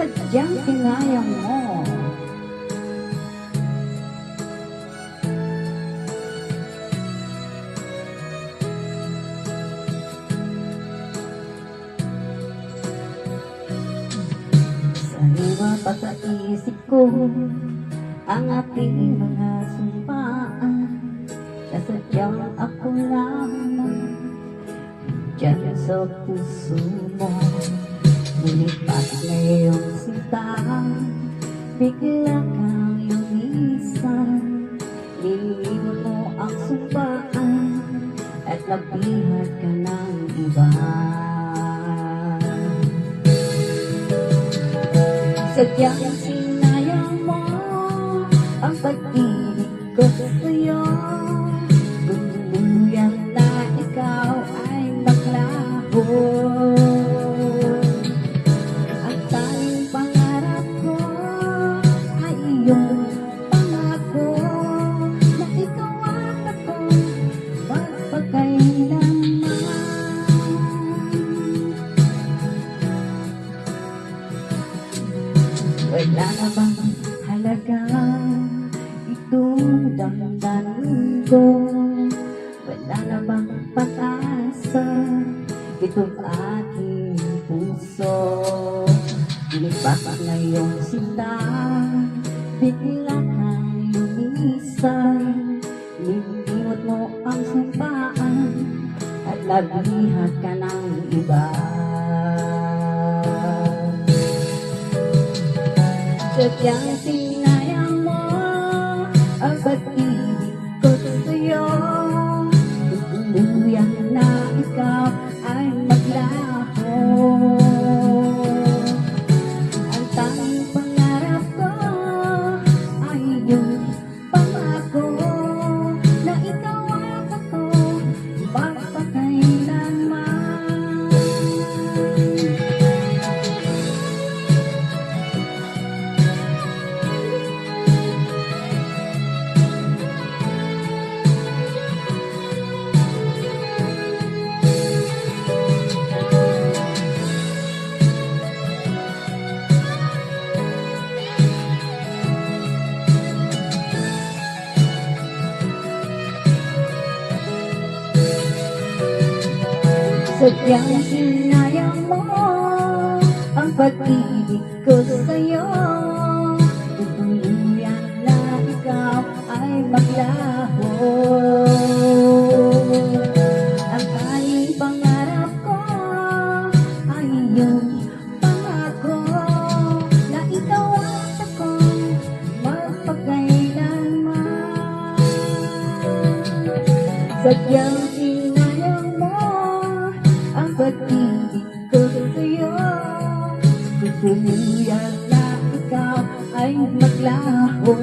sadyang sinayang mo. Sariwa pa sa isip ko ang aking mga sumpaan, kasadyang ako lamang diyan sa puso mo. Ngunit ba't ngayong sinta bigla kang lumisan, nilimot mo ang sumpaan at nabihag ka ng iba. Sadyang sinayang mo ang pag-ibig ko sa'yo, tuluyan na ikaw ay maglaho. Ang tanging pangarap ko ay iyong pangako, na ikaw at ako magpagkailanman. Wala na bang halaga itong damdamin ko? Wala na bang pag-asa itong aking puso? Lipat na iyong sinta, bigla kang lumisan, nilimot mo ang sumpaan at nabihag ka ng iba. Sadyang sinayang mo ang pag-ibig ko sa'yo, tuluyan na ikaw ay maglaho. Ang tanging pangarap ko ay iyong pangako, na ikaw at ako magpakailanman. Sadyang sinayang mo ang pag-ibig ko sa'yo, tuluyan na ikaw ay maglaho. Ang tanging pangarap ko ay iyong pangako, na ikaw at ako magpagkailanman. Sadyang sinayang mo ang pag-ibig ko sa'yo, tuluyan na ikaw ay maglaho.